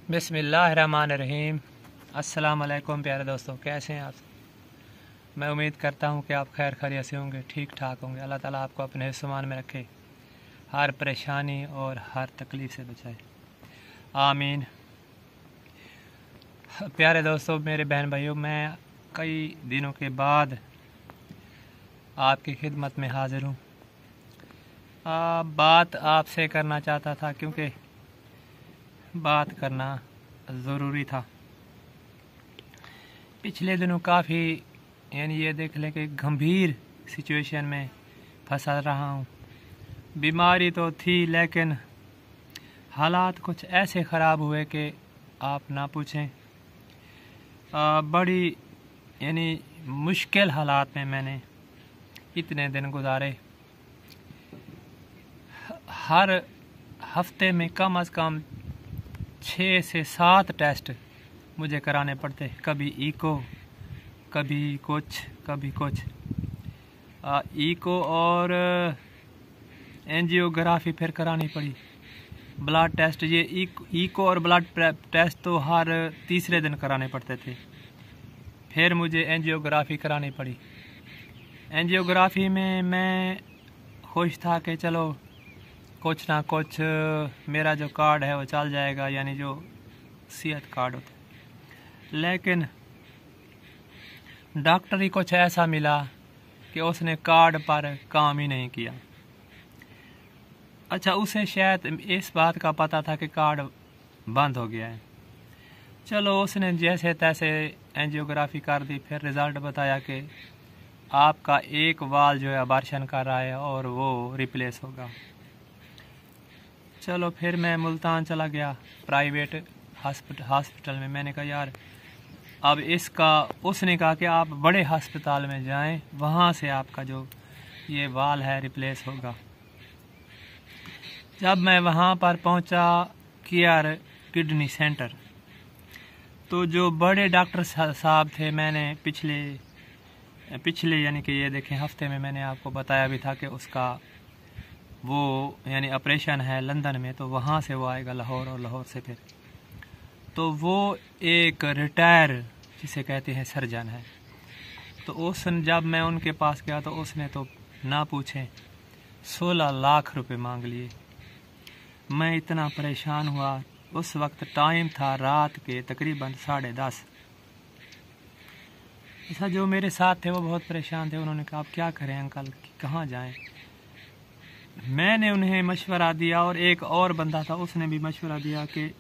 बिस्मिल्लाहिर्रहमानिर्रहीम। अस्सलाम वालेकुम प्यारे दोस्तों, कैसे हैं आप? मैं उम्मीद करता हूं कि आप खैर खैरियत से होंगे, ठीक ठाक होंगे। अल्लाह ताला आपको अपने हिफ्ज़-ए-मान में रखे, हर परेशानी और हर तकलीफ़ से बचाए, आमीन। प्यारे दोस्तों, मेरे बहन भाइयों, मैं कई दिनों के बाद आपकी खिदमत में हाज़िर हूँ। बात आपसे करना चाहता था क्योंकि बात करना ज़रूरी था। पिछले दिनों काफ़ी ये देख लें कि गंभीर सिचुएशन में फंसा रहा हूँ। बीमारी तो थी लेकिन हालात कुछ ऐसे ख़राब हुए कि आप ना पूछें। बड़ी मुश्किल हालात में मैंने इतने दिन गुजारे। हर हफ्ते में कम से कम 6 से 7 टेस्ट मुझे कराने पड़ते, कभी इको, कभी कुछ कभी कुछ। इको और एंजियोग्राफी फिर करानी पड़ी, ब्लड टेस्ट। ये इको और ब्लड टेस्ट तो हर तीसरे दिन कराने पड़ते थे। फिर मुझे एंजियोग्राफी करानी पड़ी। एंजियोग्राफी में मैं खुश था कि चलो कुछ ना कुछ मेरा जो कार्ड है वो चल जाएगा, यानी जो सेहत कार्ड होता है। लेकिन डॉक्टर ही कुछ ऐसा मिला कि उसने कार्ड पर काम ही नहीं किया। अच्छा, उसे शायद इस बात का पता था कि कार्ड बंद हो गया है। चलो, उसने जैसे तैसे एंजियोग्राफी कर दी। फिर रिज़ल्ट बताया कि आपका एक वाल जो है अबॉर्शन कर रहा है और वो रिप्लेस होगा। चलो, फिर मैं मुल्तान चला गया प्राइवेट हॉस्पिटल में। मैंने कहा यार अब इसका, उसने कहा कि आप बड़े हस्पताल में जाएं, वहाँ से आपका जो ये वाल है रिप्लेस होगा। जब मैं वहाँ पर पहुँचा केयर किडनी सेंटर, तो जो बड़े डॉक्टर साहब थे, मैंने पिछले यानी कि ये देखें हफ्ते में मैंने आपको बताया भी था कि उसका वो ऑपरेशन है लंदन में, तो वहाँ से वो आएगा लाहौर, और लाहौर से फिर तो वो एक रिटायर जिसे कहते हैं सर्जन है। तो जब मैं उनके पास गया तो उसने तो ना पूछे 16 लाख रुपए मांग लिए। मैं इतना परेशान हुआ। उस वक्त टाइम था रात के तकरीबन 10:30। ऐसा जो मेरे साथ थे वो बहुत परेशान थे। उन्होंने कहा आप क्या करें अंकल, कहाँ जाएं? मैंने उन्हें मशवरा दिया, और एक और बंदा था उसने भी मशवरा दिया कि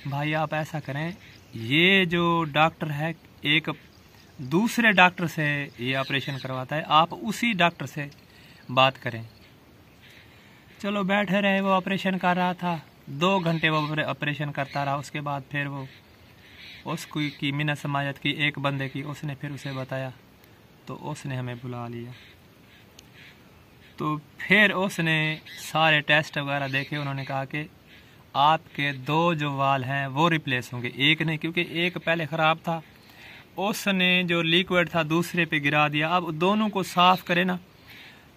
भाई आप ऐसा करें, ये जो डॉक्टर है एक दूसरे डॉक्टर से ये ऑपरेशन करवाता है, आप उसी डॉक्टर से बात करें। चलो, बैठे रहे। वो ऑपरेशन कर रहा था, 2 घंटे वो ऑपरेशन करता रहा। उसके बाद फिर वो उसकी मिन्नत समाजत की एक बंदे की, उसने फिर उसे बताया, तो उसने हमें बुला लिया। तो फिर उसने सारे टेस्ट वगैरह देखे। उन्होंने कहा कि आपके 2 जो वाल हैं वो रिप्लेस होंगे, एक नहीं, क्योंकि एक पहले ख़राब था। उसने जो लिक्विड था दूसरे पे गिरा दिया। अब दोनों को साफ़ करे ना,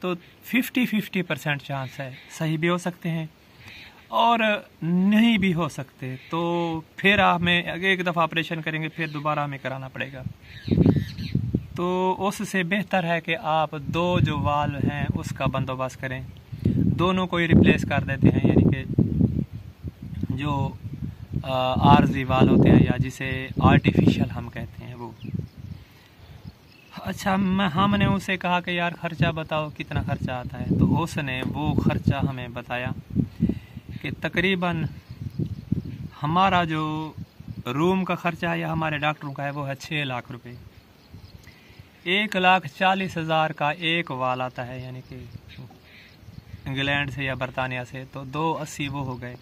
तो 50-50% चांस है, सही भी हो सकते हैं और नहीं भी हो सकते। तो फिर हमें एक दफ़ा ऑपरेशन करेंगे, फिर दोबारा हमें कराना पड़ेगा। तो उससे बेहतर है कि आप 2 जो वाल हैं उसका बंदोबस्त करें, दोनों को ही रिप्लेस कर देते हैं, यानी कि जो आर्जी वाल होते हैं या जिसे आर्टिफिशियल हम कहते हैं वो। अच्छा, हमने उसे कहा कि यार ख़र्चा बताओ कितना ख़र्चा आता है। तो उसने वो ख़र्चा हमें बताया कि तकरीबन हमारा जो रूम का ख़र्चा या हमारे डॉक्टरों का है वो है 6 लाख रुपए। 1,40,000 का एक वाल आता है, यानी कि इंग्लैंड से या बरतानिया से, तो 280 वो हो गए,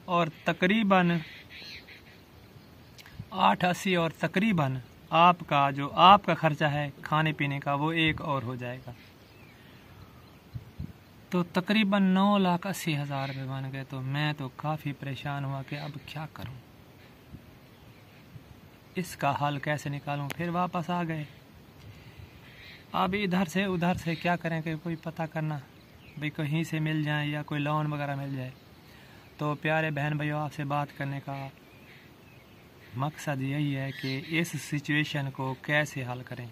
और तकरीबन 880, और तकरीबन आपका जो आपका ख़र्चा है खाने पीने का वो एक और हो जाएगा। तो तकरीबन 9,80,000 रुपये बन गए। तो मैं तो काफ़ी परेशान हुआ कि अब क्या करूं, इसका हल कैसे निकालूं। फिर वापस आ गए। अब इधर से उधर से क्या करें कि कोई पता करना, भाई कहीं से मिल जाए या कोई लोन वगैरह मिल जाए। तो प्यारे बहन भाइयों, आपसे बात करने का मकसद यही है कि इस सिचुएशन को कैसे हल करें।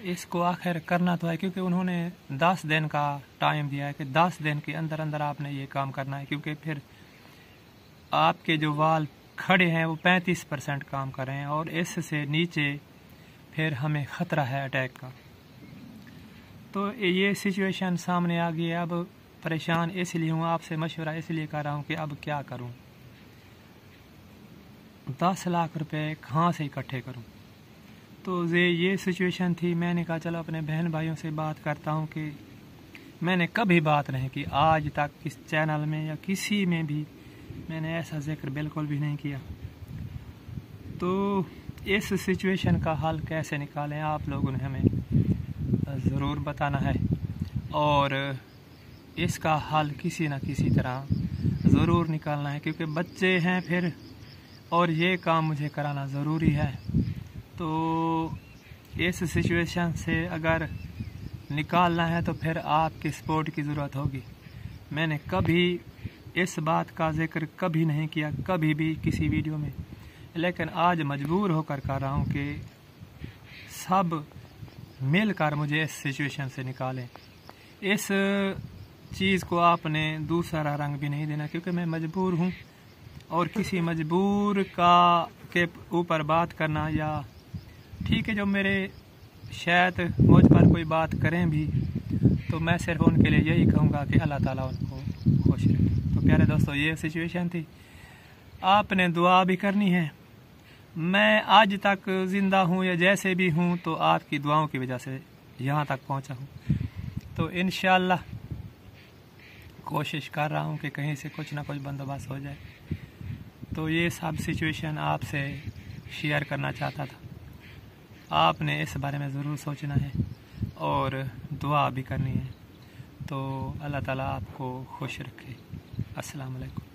इसको आखिर करना तो है, क्योंकि उन्होंने 10 दिन का टाइम दिया है कि 10 दिन के अंदर अंदर आपने ये काम करना है, क्योंकि फिर आपके जो वाल खड़े हैं वो 35% काम कर रहे हैं और इससे नीचे फिर हमें ख़तरा है अटैक का। तो ये सिचुएशन सामने आ गई है। अब परेशान इसलिए हूँ, आपसे मशवरा इसलिए कर रहा हूँ कि अब क्या करूँ, 10 लाख रुपए कहाँ से इकट्ठे करूँ। तो ये सिचुएशन थी। मैंने कहा चलो अपने बहन भाइयों से बात करता हूँ कि मैंने कभी बात नहीं की आज तक इस चैनल में या किसी में भी मैंने ऐसा जिक्र बिल्कुल भी नहीं किया। तो इस सिचुएशन का हल कैसे निकालें, आप लोगों ने हमें ज़रूर बताना है और इसका हल किसी न किसी तरह ज़रूर निकालना है, क्योंकि बच्चे हैं फिर और ये काम मुझे कराना ज़रूरी है। तो इस सिचुएशन से अगर निकालना है तो फिर आपके सपोर्ट की ज़रूरत होगी। मैंने कभी इस बात का जिक्र कभी नहीं किया, कभी भी किसी वीडियो में, लेकिन आज मजबूर होकर कर रहा हूँ कि सब मिलकर मुझे इस सिचुएशन से निकालें। इस चीज़ को आपने दूसरा रंग भी नहीं देना, क्योंकि मैं मजबूर हूँ और किसी मजबूर के ऊपर बात करना, या ठीक है जो मेरे शायद मुझ पर कोई बात करें भी तो मैं सिर्फ उनके लिए यही कहूँगा कि अल्लाह ताला उनको खुश रखे। तो प्यारे दोस्तों, ये सिचुएशन थी, आपने दुआ भी करनी है। मैं आज तक ज़िंदा हूँ या जैसे भी हूँ तो आपकी दुआओं की वजह से यहाँ तक पहुँचा हूँ। तो इंशाअल्लाह कोशिश कर रहा हूँ कि कहीं से कुछ ना कुछ बंदोबस्त हो जाए। तो ये सब सिचुएशन आपसे शेयर करना चाहता था। आपने इस बारे में ज़रूर सोचना है और दुआ भी करनी है। तो अल्लाह ताला आपको खुश रखे। अस्सलाम वालेकुम।